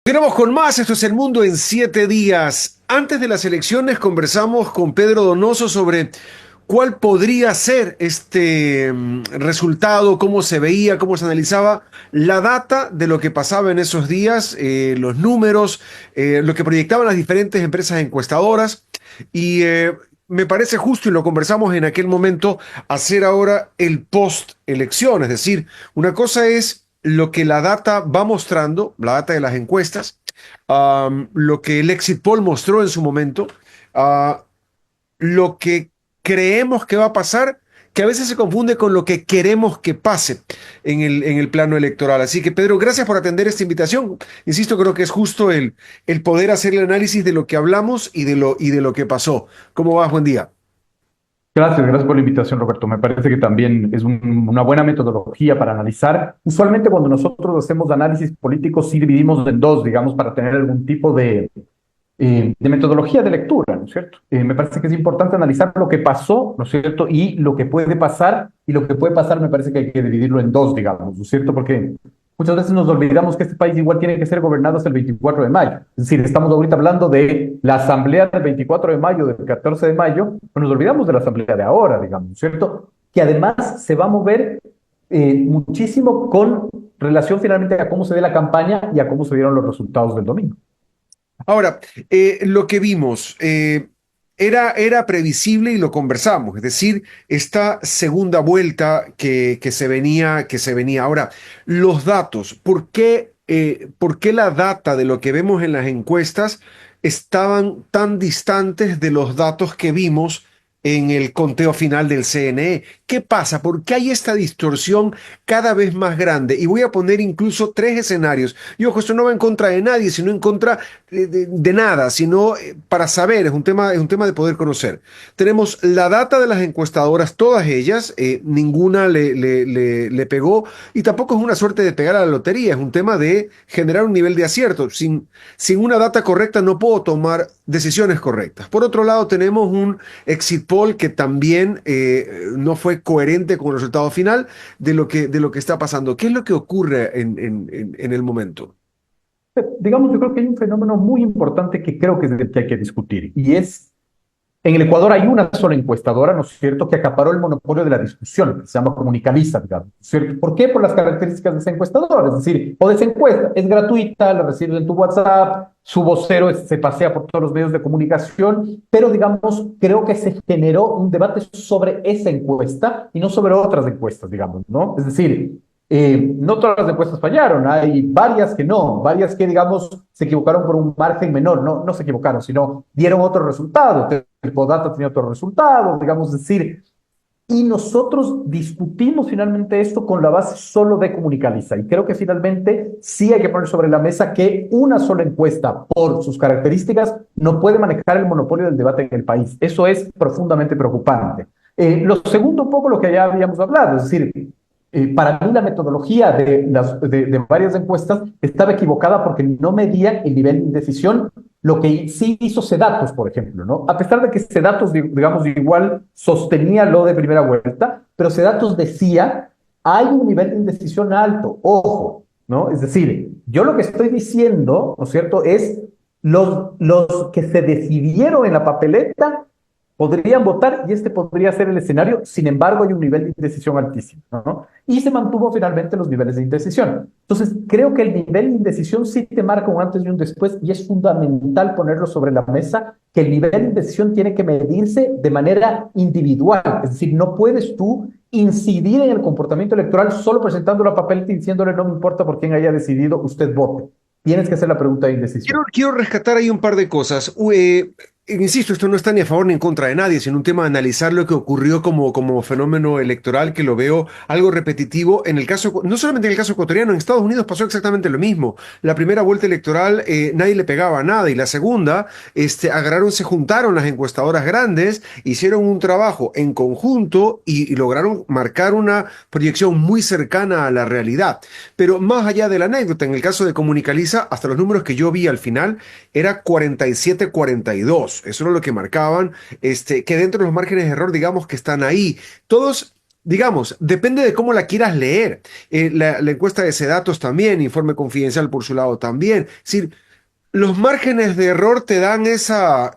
Continuamos con más, esto es El Mundo en 7 días. Antes de las elecciones conversamos con Pedro Donoso sobre cuál podría ser este resultado, cómo se veía, cómo se analizaba la data de lo que pasaba en esos días, los números, lo que proyectaban las diferentes empresas encuestadoras. Y me parece justo, y lo conversamos en aquel momento, hacer ahora el post-elección. Es decir, una cosa es lo que la data va mostrando, la data de las encuestas, lo que el exit poll mostró en su momento, ah, lo que creemos que va a pasar, que a veces se confunde con lo que queremos que pase en el plano electoral. Así que, Pedro, gracias por atender esta invitación. Insisto, creo que es justo el poder hacer el análisis de lo que hablamos y de lo que pasó. ¿Cómo vas? Buen día. Gracias por la invitación, Roberto. Me parece que también es una buena metodología para analizar. Usualmente cuando nosotros hacemos análisis políticos, sí dividimos en dos, digamos, para tener algún tipo de metodología de lectura, ¿no es cierto? Me parece que es importante analizar lo que pasó, ¿no es cierto? Y lo que puede pasar, y lo que puede pasar me parece que hay que dividirlo en dos, digamos, ¿no es cierto? Porque muchas veces nos olvidamos que este país igual tiene que ser gobernado hasta el 24 de mayo. Es decir, estamos ahorita hablando de la asamblea del 24 de mayo, del 14 de mayo, pero nos olvidamos de la asamblea de ahora, digamos, ¿no es cierto? Que además se va a mover muchísimo con relación finalmente a cómo se ve la campaña y a cómo se dieron los resultados del domingo. Ahora, lo que vimos era previsible y lo conversamos, es decir, esta segunda vuelta que se venía. Ahora, los datos, ¿por qué la data de lo que vemos en las encuestas estaban tan distantes de los datos que vimos en el conteo final del CNE? ¿Qué pasa? ¿Por qué hay esta distorsión cada vez más grande? Y voy a poner incluso tres escenarios. Y ojo, esto no va en contra de nadie, sino en contra de nada, sino para saber, es un tema de poder conocer. Tenemos la data de las encuestadoras, todas ellas, ninguna le pegó, y tampoco es una suerte de pegar a la lotería, es un tema de generar un nivel de acierto. Sin una data correcta no puedo tomar decisiones correctas. Por otro lado, tenemos un exit poll que también no fue coherente con el resultado final de lo que está pasando. ¿Qué es lo que ocurre en el momento? Digamos, yo creo que hay un fenómeno muy importante que creo que es el que hay que discutir, y es, en el Ecuador hay una sola encuestadora, ¿no es cierto?, que acaparó el monopolio de la discusión, que se llama Comunicaliza, digamos, ¿no es cierto? ¿Por qué? Por las características de esa encuestadora, es decir, o de esa encuesta, es gratuita, la recibes en tu WhatsApp, su vocero se pasea por todos los medios de comunicación, pero digamos, creo que se generó un debate sobre esa encuesta y no sobre otras encuestas, digamos, ¿no? Es decir, no todas las encuestas fallaron, hay varias que no, varias que, digamos, se equivocaron por un margen menor, no se equivocaron, sino dieron otro resultado. El Podata tenía otro resultado, digamos, decir, y nosotros discutimos finalmente esto con la base solo de Comunicaliza. Y creo que finalmente sí hay que poner sobre la mesa que una sola encuesta, por sus características, no puede manejar el monopolio del debate en el país. Eso es profundamente preocupante. Lo segundo, un poco lo que ya habíamos hablado, es decir, para mí la metodología de varias encuestas estaba equivocada porque no medía el nivel de indecisión, lo que sí hizo Sedatos, por ejemplo, ¿no? A pesar de que Sedatos, digamos, igual sostenía lo de primera vuelta, pero Sedatos decía, hay un nivel de indecisión alto, ojo, ¿no? Es decir, yo lo que estoy diciendo, ¿no es cierto?, es los que se decidieron en la papeleta podrían votar y este podría ser el escenario. Sin embargo, hay un nivel de indecisión altísimo, ¿no? Y se mantuvo finalmente los niveles de indecisión. Entonces, creo que el nivel de indecisión sí te marca un antes y un después, y es fundamental ponerlo sobre la mesa, que el nivel de indecisión tiene que medirse de manera individual. Es decir, no puedes tú incidir en el comportamiento electoral solo presentando la papeleta y diciéndole no me importa por quién haya decidido, usted vote. Tienes que hacer la pregunta de indecisión. Quiero rescatar ahí un par de cosas. Insisto, esto no está ni a favor ni en contra de nadie, sino un tema de analizar lo que ocurrió como fenómeno electoral, que lo veo algo repetitivo en el caso, no solamente en el caso ecuatoriano, en Estados Unidos pasó exactamente lo mismo. La primera vuelta electoral nadie le pegaba a nada, y la segunda, se juntaron las encuestadoras grandes, hicieron un trabajo en conjunto y lograron marcar una proyección muy cercana a la realidad. Pero más allá de la anécdota, en el caso de Comunicaliza, hasta los números que yo vi al final, era 47-42. Eso era lo que marcaban, que dentro de los márgenes de error, digamos que están ahí. Todos digamos, depende de cómo la quieras leer. La encuesta de Sedatos también, informe confidencial por su lado también. Es decir, los márgenes de error te dan esa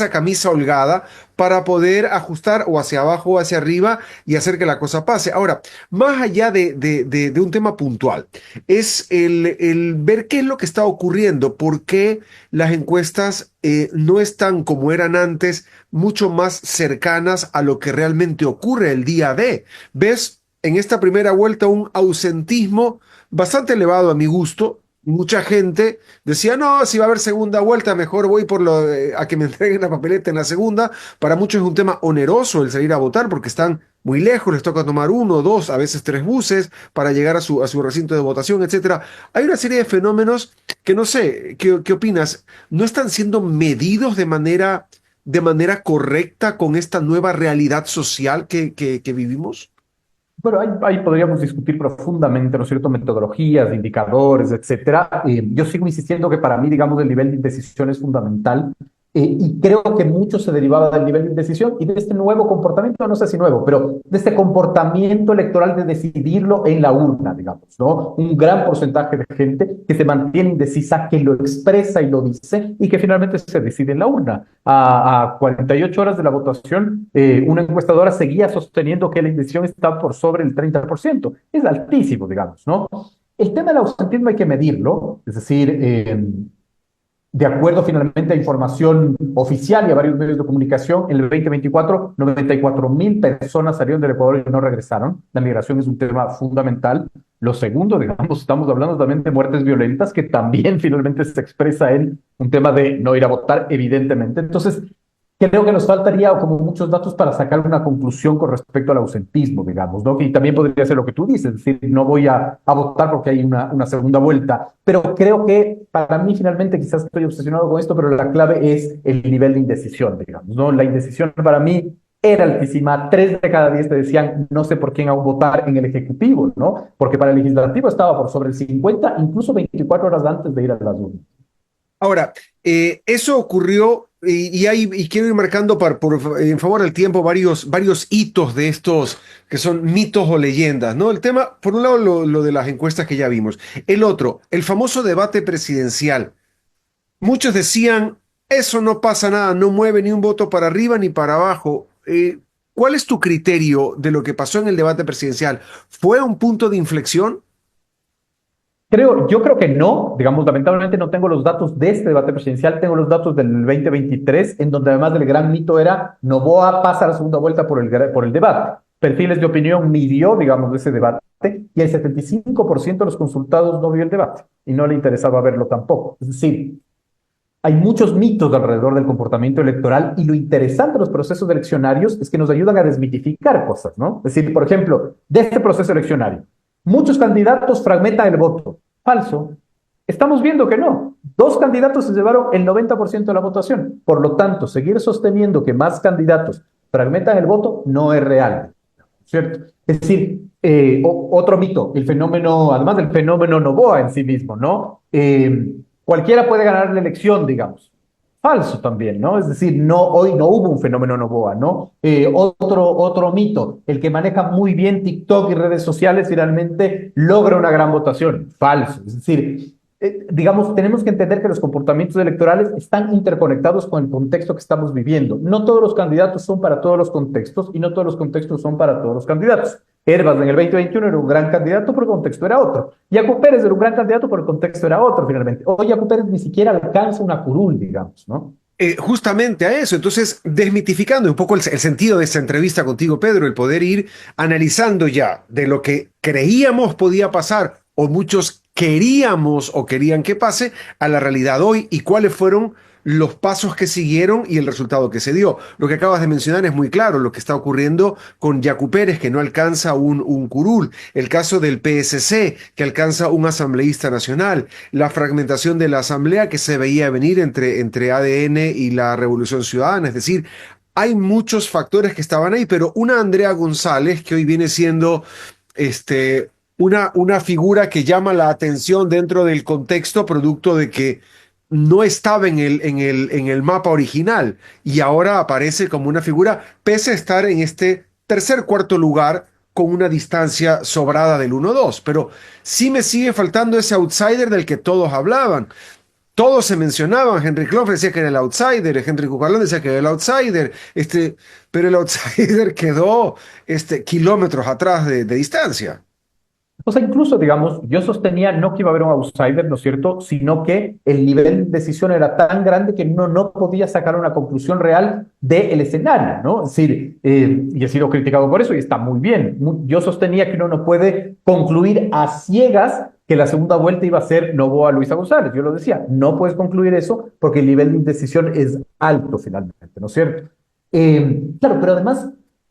camisa holgada para poder ajustar o hacia abajo o hacia arriba y hacer que la cosa pase. Ahora, más allá de un tema puntual, es el ver qué es lo que está ocurriendo, por qué las encuestas no están como eran antes, mucho más cercanas a lo que realmente ocurre el día de. ¿Ves en esta primera vuelta un ausentismo bastante elevado a mi gusto? Mucha gente decía, no, si va a haber segunda vuelta, mejor voy a que me entreguen la papeleta en la segunda. Para muchos es un tema oneroso el salir a votar porque están muy lejos, les toca tomar uno, dos, a veces tres buses para llegar a su recinto de votación, etcétera. Hay una serie de fenómenos que no sé, ¿qué opinas? ¿No están siendo medidos de manera correcta con esta nueva realidad social que vivimos? Bueno, ahí podríamos discutir profundamente, ¿no es cierto?, metodologías, indicadores, etcétera. Yo sigo insistiendo que para mí, digamos, el nivel de indecisión es fundamental, y creo que mucho se derivaba del nivel de indecisión y de este nuevo comportamiento, no sé si nuevo, pero de este comportamiento electoral de decidirlo en la urna, digamos, ¿no? Un gran porcentaje de gente que se mantiene indecisa, que lo expresa y lo dice y que finalmente se decide en la urna. A 48 horas de la votación, una encuestadora seguía sosteniendo que la indecisión estaba por sobre el 30%. Es altísimo, digamos, ¿no? El tema del ausentismo hay que medirlo, es decir, de acuerdo finalmente a información oficial y a varios medios de comunicación, en el 2024, 94.000 personas salieron del Ecuador y no regresaron. La migración es un tema fundamental. Lo segundo, digamos, estamos hablando también de muertes violentas, que también finalmente se expresa en un tema de no ir a votar, evidentemente. Entonces, creo que nos faltaría como muchos datos para sacar una conclusión con respecto al ausentismo, digamos, ¿no? Y también podría ser lo que tú dices, es decir, no voy a votar porque hay una segunda vuelta, pero creo que para mí finalmente quizás estoy obsesionado con esto, pero la clave es el nivel de indecisión, digamos, ¿no? La indecisión para mí era altísima, 3 de cada 10 te decían no sé por quién aún votar en el Ejecutivo, ¿no? Porque para el Legislativo estaba por sobre el 50, incluso 24 horas antes de ir a las urnas. Ahora, eso ocurrió y quiero ir marcando en favor del tiempo varios hitos de estos que son mitos o leyendas, ¿no? El tema, por un lado, lo de las encuestas que ya vimos. El otro, el famoso debate presidencial. Muchos decían, eso no pasa nada, no mueve ni un voto para arriba ni para abajo. ¿Cuál es tu criterio de lo que pasó en el debate presidencial? ¿Fue un punto de inflexión? Yo creo que no, digamos, lamentablemente no tengo los datos de este debate presidencial, tengo los datos del 2023, en donde además el gran mito era Noboa pasa a la segunda vuelta por el debate. Perfiles de opinión midió, digamos, ese debate y el 75% de los consultados no vio el debate y no le interesaba verlo tampoco. Es decir, hay muchos mitos alrededor del comportamiento electoral y lo interesante de los procesos eleccionarios es que nos ayudan a desmitificar cosas, ¿no? Es decir, por ejemplo, de este proceso eleccionario, muchos candidatos fragmentan el voto. Falso. Estamos viendo que no. 2 candidatos se llevaron el 90% de la votación. Por lo tanto, seguir sosteniendo que más candidatos fragmentan el voto no es real, ¿cierto? Es decir, otro mito, el fenómeno, además del fenómeno Noboa en sí mismo, ¿no? Cualquiera puede ganar la elección, digamos. Falso también, ¿no? Es decir, no, hoy no hubo un fenómeno Noboa, ¿no? Otro mito, el que maneja muy bien TikTok y redes sociales finalmente logra una gran votación. Falso. Es decir, digamos, tenemos que entender que los comportamientos electorales están interconectados con el contexto que estamos viviendo. No todos los candidatos son para todos los contextos y no todos los contextos son para todos los candidatos. Herbas en el 2021 era un gran candidato, pero el contexto era otro. Yacu Pérez era un gran candidato, pero el contexto era otro finalmente. Hoy Yacu Pérez ni siquiera alcanza una curul, digamos, ¿no? Justamente a eso. Entonces, desmitificando un poco el sentido de esta entrevista contigo, Pedro, el poder ir analizando ya de lo que creíamos podía pasar o muchos queríamos o querían que pase a la realidad hoy y cuáles fueron los pasos que siguieron y el resultado que se dio. Lo que acabas de mencionar es muy claro, lo que está ocurriendo con Yacu Pérez, que no alcanza un curul, el caso del PSC, que alcanza un asambleísta nacional, la fragmentación de la asamblea que se veía venir entre ADN y la Revolución Ciudadana, es decir, hay muchos factores que estaban ahí, pero una Andrea González, que hoy viene siendo una figura que llama la atención dentro del contexto, producto de que no estaba en el mapa original y ahora aparece como una figura, pese a estar en este tercer, cuarto lugar con una distancia sobrada del 1-2, pero sí me sigue faltando ese outsider del que todos hablaban. Todos se mencionaban, Henry Clough decía que era el outsider, Henry Cucalón decía que era el outsider, pero el outsider quedó kilómetros atrás de distancia. O sea, incluso, digamos, yo sostenía no que iba a haber un outsider, ¿no es cierto?, sino que el nivel de decisión era tan grande que uno no podía sacar una conclusión real del escenario, ¿no? Es decir, y he sido criticado por eso y está muy bien. Yo sostenía que uno no puede concluir a ciegas que la segunda vuelta iba a ser Noboa-Luisa González. Yo lo decía, no puedes concluir eso porque el nivel de indecisión es alto finalmente, ¿no es cierto? Claro, pero además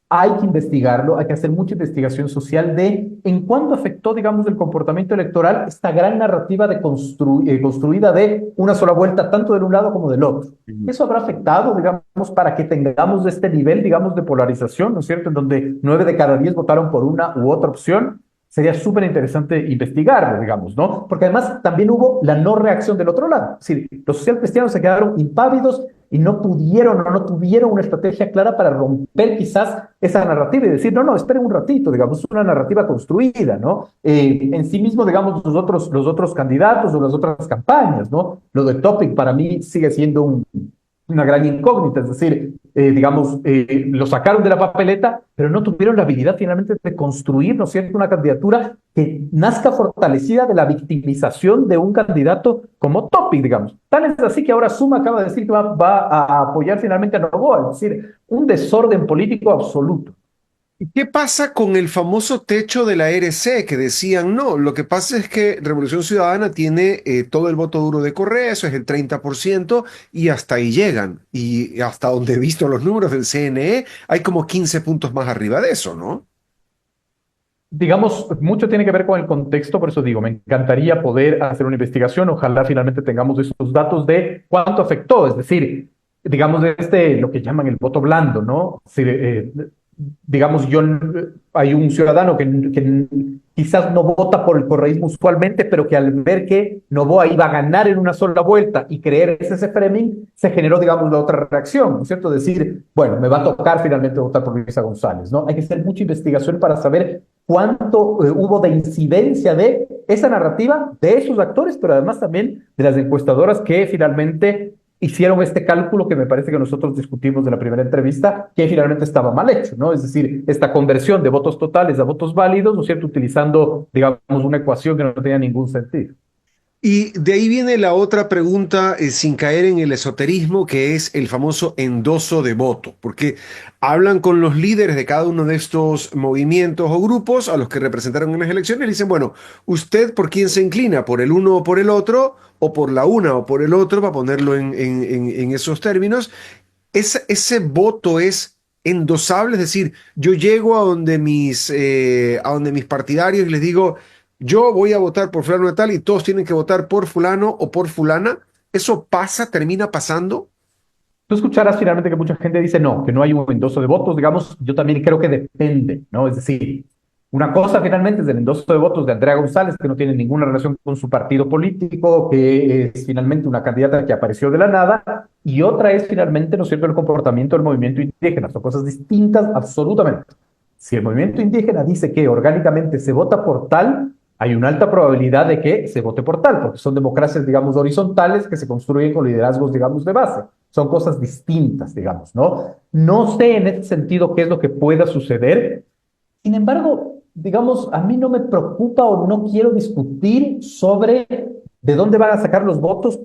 hay que investigarlo, hay que hacer mucha investigación social de en cuánto afectó, digamos, el comportamiento electoral esta gran narrativa construida de una sola vuelta, tanto del un lado como del otro. Eso habrá afectado, digamos, para que tengamos este nivel, digamos, de polarización, ¿no es cierto?, en donde 9 de cada 10 votaron por una u otra opción. Sería súper interesante investigarlo, digamos, ¿no? Porque además también hubo la no reacción del otro lado. Es decir, los socialcristianos se quedaron impávidos y no pudieron o no tuvieron una estrategia clara para romper quizás esa narrativa y decir, no, no, esperen un ratito, digamos, es una narrativa construida, ¿no? En sí mismo, digamos, los otros candidatos o las otras campañas, ¿no? Lo de Topic para mí sigue siendo una gran incógnita, es decir, digamos, lo sacaron de la papeleta, pero no tuvieron la habilidad finalmente de construir, ¿no es cierto?, una candidatura que nazca fortalecida de la victimización de un candidato como Topic, digamos. Tal es así que ahora Suma acaba de decir que va a apoyar finalmente a Noboa, es decir, un desorden político absoluto. ¿Qué pasa con el famoso techo de la RC que decían no? Lo que pasa es que Revolución Ciudadana tiene todo el voto duro de Correa, eso es el 30%, y hasta ahí llegan. Y hasta donde he visto los números del CNE, hay como 15 puntos más arriba de eso, ¿no? Digamos, mucho tiene que ver con el contexto, por eso digo, me encantaría poder hacer una investigación, ojalá finalmente tengamos esos datos de cuánto afectó, es decir, digamos, de lo que llaman el voto blando, ¿no? Es decir, digamos, hay un ciudadano que quizás no vota por el correísmo usualmente, pero que al ver que Noboa iba a ganar en una sola vuelta y creer ese framing, se generó, digamos, la otra reacción, ¿no es cierto? Decir, bueno, me va a tocar finalmente votar por Luisa González, ¿no? Hay que hacer mucha investigación para saber cuánto hubo de incidencia de esa narrativa de esos actores, pero además también de las encuestadoras que finalmente hicieron este cálculo que me parece que nosotros discutimos de la primera entrevista, que finalmente estaba mal hecho, ¿no? Es decir, esta conversión de votos totales a votos válidos, ¿no es cierto?, utilizando, digamos, una ecuación que no tenía ningún sentido. Y de ahí viene la otra pregunta, sin caer en el esoterismo, que es el famoso endoso de voto, porque hablan con los líderes de cada uno de estos movimientos o grupos a los que representaron en las elecciones y dicen, bueno, ¿usted por quién se inclina? ¿Por el uno o por el otro? ¿O por la una o por el otro? Para ponerlo en esos términos. Ese voto es endosable, es decir, yo llego a donde mis partidarios y les digo, yo voy a votar por fulano de tal y todos tienen que votar por fulano o por fulana. ¿Eso pasa, termina pasando? Tú escucharás finalmente que mucha gente dice no, que no hay un endoso de votos, digamos, yo también creo que depende, ¿no? Es decir, una cosa finalmente es el endoso de votos de Andrea González, que no tiene ninguna relación con su partido político, que es finalmente una candidata que apareció de la nada, y otra es finalmente, ¿no es cierto?, el comportamiento del movimiento indígena. Son cosas distintas absolutamente. Si el movimiento indígena dice que orgánicamente se vota por tal, hay una alta probabilidad de que se vote por tal, porque son democracias, digamos, horizontales que se construyen con liderazgos, digamos, de base. Son cosas distintas, digamos, ¿no? No sé en ese sentido qué es lo que pueda suceder. Sin embargo, digamos, a mí no me preocupa o no quiero discutir sobre de dónde van a sacar los votos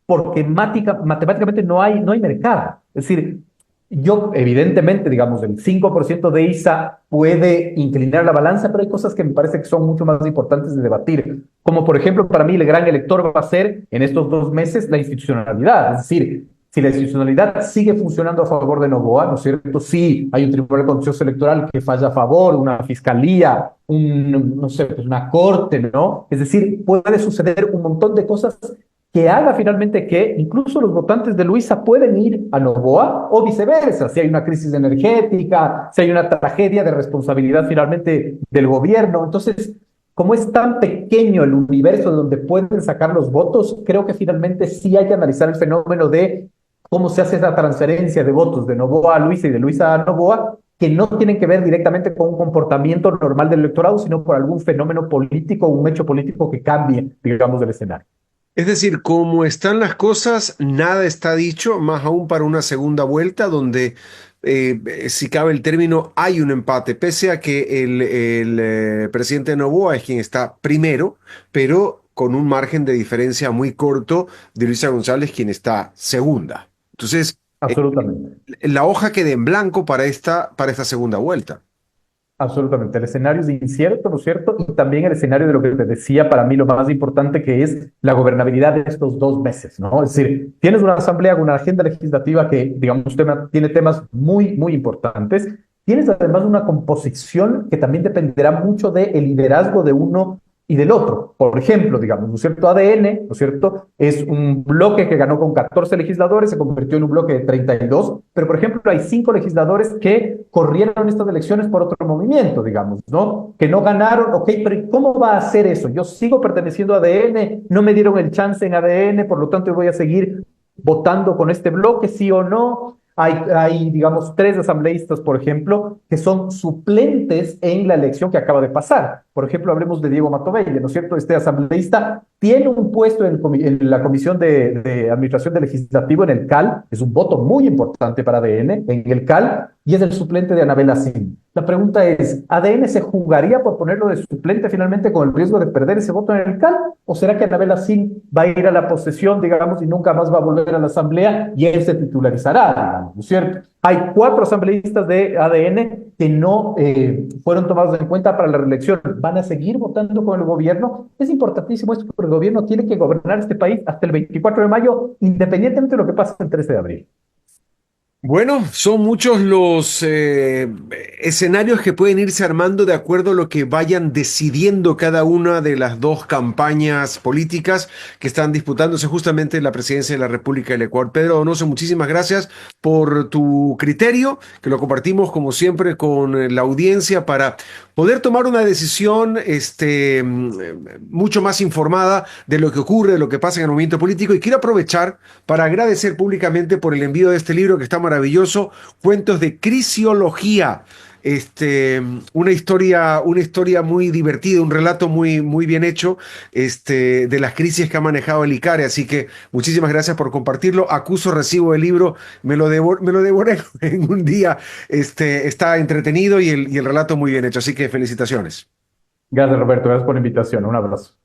porque matemáticamente no hay mercado. Es decir, yo evidentemente, digamos, el 5% de ISA puede inclinar la balanza, pero hay cosas que me parece que son mucho más importantes de debatir. Como por ejemplo, para mí el gran elector va a ser en estos 2 meses la institucionalidad. Es decir, si la institucionalidad sigue funcionando a favor de Noboa, ¿no es cierto? Sí, hay un tribunal contencioso electoral que falla a favor, una fiscalía, no sé, pues una corte, ¿no? Es decir, puede suceder un montón de cosas que haga finalmente que incluso los votantes de Luisa pueden ir a Noboa o viceversa, si hay una crisis energética, si hay una tragedia de responsabilidad finalmente del gobierno. Entonces, como es tan pequeño el universo de donde pueden sacar los votos, creo que finalmente sí hay que analizar el fenómeno de cómo se hace esa transferencia de votos de Noboa a Luisa y de Luisa a Noboa, que no tienen que ver directamente con un comportamiento normal del electorado, sino por algún fenómeno político o un hecho político que cambie, digamos, del escenario. Es decir, como están las cosas, nada está dicho, más aún para una segunda vuelta, donde, si cabe el término, hay un empate, pese a que el presidente Noboa es quien está primero, pero con un margen de diferencia muy corto de Luisa González, quien está segunda. Entonces, Absolutamente. la hoja queda en blanco para esta segunda vuelta. Absolutamente. El escenario es incierto, ¿no es cierto? Y también el escenario de lo que te decía, para mí lo más importante que es la gobernabilidad de estos 2 meses, ¿no? Es decir, tienes una asamblea con una agenda legislativa que, digamos, tiene temas muy, muy importantes. Tienes además una composición que también dependerá mucho del liderazgo de uno y del otro. Por ejemplo, digamos, ¿no es cierto? ADN, ¿no es cierto? Es un bloque que ganó con 14 legisladores, se convirtió en un bloque de 32, pero por ejemplo hay 5 legisladores que corrieron estas elecciones por otro movimiento, digamos, ¿no? Que no ganaron, ok, pero ¿cómo va a hacer eso? Yo sigo perteneciendo a ADN, no me dieron el chance en ADN, por lo tanto yo voy a seguir votando con este bloque, sí o no. Digamos, 3 asambleístas, por ejemplo, que son suplentes en la elección que acaba de pasar. Por ejemplo, hablemos de Diego Matovelle, ¿no es cierto? Este asambleísta tiene un puesto en la Comisión de Administración del Legislativo en el CAL, es un voto muy importante para ADN en el CAL, y es el suplente de Anabel Asín. La pregunta es, ¿ADN se jugaría por ponerlo de suplente finalmente con el riesgo de perder ese voto en el CAL? ¿O será que Anabel Asín va a ir a la posesión, digamos, y nunca más va a volver a la asamblea y él se titularizará, digamos, ¿no es cierto? Hay 4 asambleístas de ADN que no fueron tomados en cuenta para la reelección. ¿Van a seguir votando con el gobierno? Es importantísimo esto porque el gobierno tiene que gobernar este país hasta el 24 de mayo, independientemente de lo que pase el 13 de abril. Bueno, son muchos los escenarios que pueden irse armando de acuerdo a lo que vayan decidiendo cada una de las dos campañas políticas que están disputándose justamente en la presidencia de la República del Ecuador. Pedro Donoso, muchísimas gracias por tu criterio, que lo compartimos como siempre con la audiencia para poder tomar una decisión mucho más informada de lo que ocurre, de lo que pasa en el movimiento político. Y quiero aprovechar para agradecer públicamente por el envío de este libro que está maravilloso, Cuentos de Crisiología. Una historia muy divertida, un relato muy, muy bien hecho, de las crisis que ha manejado el ICARE. Así que muchísimas gracias por compartirlo. Acuso recibo el libro, me lo devoré en un día. Está entretenido y el relato muy bien hecho. Así que felicitaciones. Gracias, Roberto. Gracias por la invitación. Un abrazo.